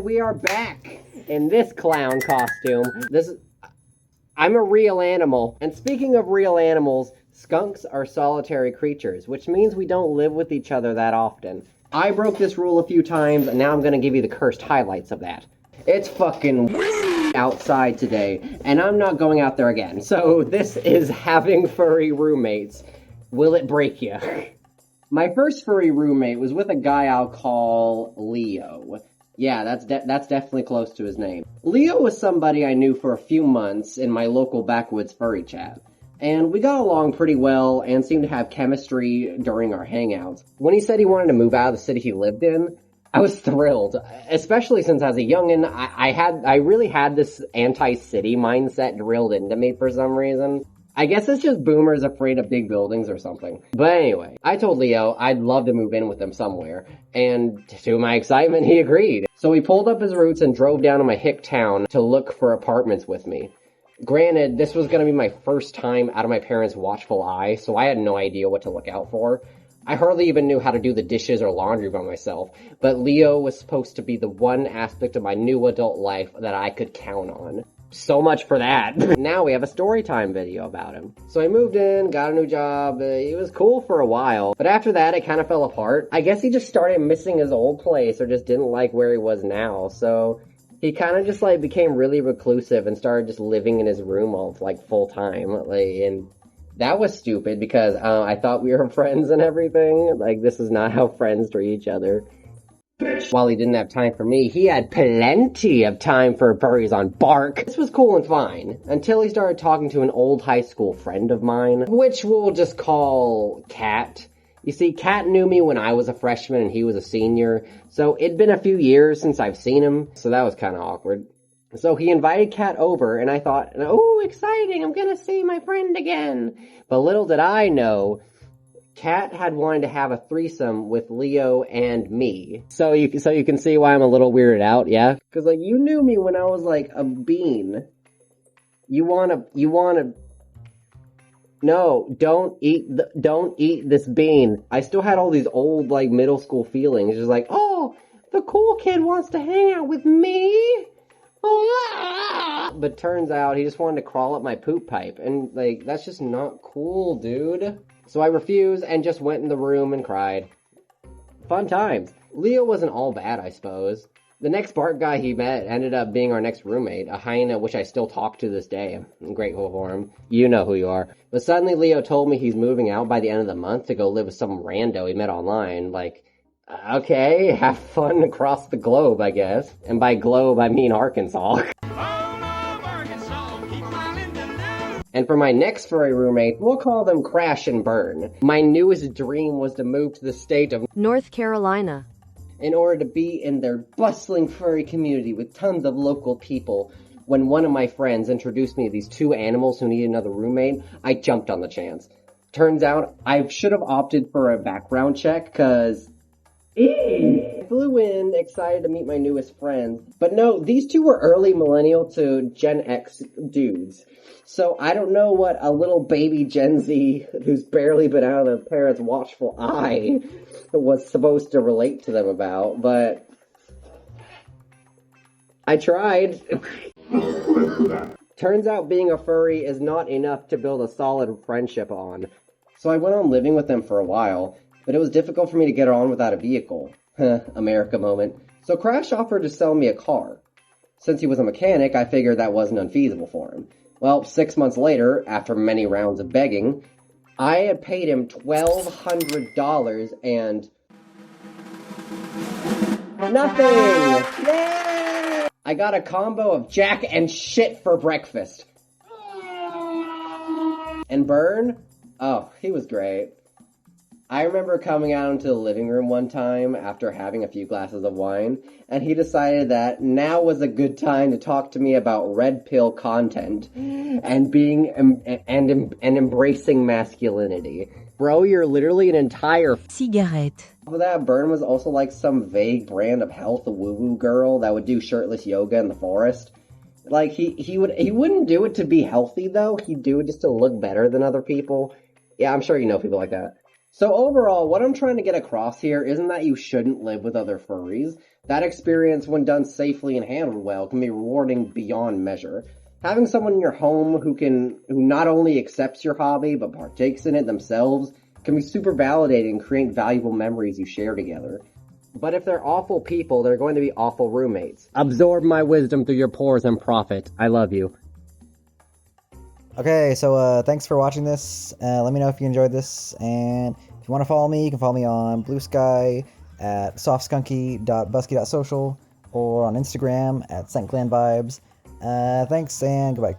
And we are back in this clown costume. I'm a real animal. And speaking of real animals, skunks are solitary creatures, which means we don't live with each other that often. I broke this rule a few times, and now I'm gonna give you the cursed highlights of that. It's fucking outside today, and I'm not going out there again. So this is having furry roommates. Will it break you? My first furry roommate was with a guy I'll call Leo. Yeah, that's definitely close to his name. Leo was somebody I knew for a few months in my local backwoods furry chat. And we got along pretty well and seemed to have chemistry during our hangouts. When he said he wanted to move out of the city he lived in, I was thrilled, especially since as a youngin', I really had this anti-city mindset drilled into me for some reason. I guess it's just boomers afraid of big buildings or something. But anyway, I told Leo I'd love to move in with him somewhere, and to my excitement, he agreed. So he pulled up his roots and drove down to my hick town to look for apartments with me. Granted, this was gonna be my first time out of my parents' watchful eye, so I had no idea what to look out for. I hardly even knew how to do the dishes or laundry by myself, but Leo was supposed to be the one aspect of my new adult life that I could count on. So much for that. Now we have a story time video about him. So I moved in, got a new job, it was cool for a while, but after that it kind of fell apart. I guess he just started missing his old place or just didn't like where he was now, so he kind of just like became really reclusive and started just living in his room all like full time, and that was stupid because I thought we were friends and everything. Like, this is not how friends treat each other. While he didn't have time for me, he had plenty of time for furries on Bark. This was cool and fine, until he started talking to an old high school friend of mine, which we'll just call Kat. You see, Kat knew me when I was a freshman and he was a senior, so it'd been a few years since I've seen him, so that was kind of awkward. So he invited Kat over, and I thought, oh, exciting, I'm gonna see my friend again. But little did I know, Kat had wanted to have a threesome with Leo and me. So you can see why I'm a little weirded out, yeah? Cause like, you knew me when I was like a bean. You wanna, no, don't eat this bean. I still had all these old like middle school feelings, just like, oh, the cool kid wants to hang out with me? But turns out he just wanted to crawl up my poop pipe, and like, that's just not cool, dude. So I refused and just went in the room and cried. Fun times. Leo wasn't all bad, I suppose. The next Bart guy he met ended up being our next roommate, a hyena which I still talk to this day. I'm grateful for him. You know who you are. But suddenly Leo told me he's moving out by the end of the month to go live with some rando he met online. Like, okay, have fun across the globe, I guess. And by globe, I mean Arkansas. And for my next furry roommate, we'll call them Crash and Burn. My newest dream was to move to the state of North Carolina in order to be in their bustling furry community with tons of local people. When one of my friends introduced me to these two animals who needed another roommate, I jumped on the chance. Turns out, I should have opted for a background check, cause I flew in, excited to meet my newest friends. But no, these two were early millennial to Gen X dudes. So I don't know what a little baby Gen Z who's barely been out of their parents' watchful eye was supposed to relate to them about, but I tried. Turns out being a furry is not enough to build a solid friendship on. So I went on living with them for a while, but it was difficult for me to get on without a vehicle. America moment. So Crash offered to sell me a car. Since he was a mechanic, I figured that wasn't unfeasible for him. Well, 6 months later, after many rounds of begging, I had paid him $1,200 and nothing! Yay! I got a combo of Jack and shit for breakfast. And Burn? Oh, he was great. I remember coming out into the living room one time after having a few glasses of wine, and he decided that now was a good time to talk to me about red pill content and being and embracing masculinity. Bro, you're literally an entire cigarette. After that, Burn was also like some vague brand of health woo-woo girl that would do shirtless yoga in the forest. Like, he wouldn't do it to be healthy, though. He'd do it just to look better than other people. Yeah, I'm sure you know people like that. So overall, what I'm trying to get across here isn't that you shouldn't live with other furries. That experience, when done safely and handled well, can be rewarding beyond measure. Having someone in your home who not only accepts your hobby but partakes in it themselves can be super validating and create valuable memories you share together. But if they're awful people, they're going to be awful roommates. Absorb my wisdom through your pores and profit. I love you. Okay, so thanks for watching this. Let me know if you enjoyed this, and if you want to follow me, you can follow me on Blue Sky at softskunky.busky.social or on Instagram at ScentGlandVibes. Thanks, and goodbye.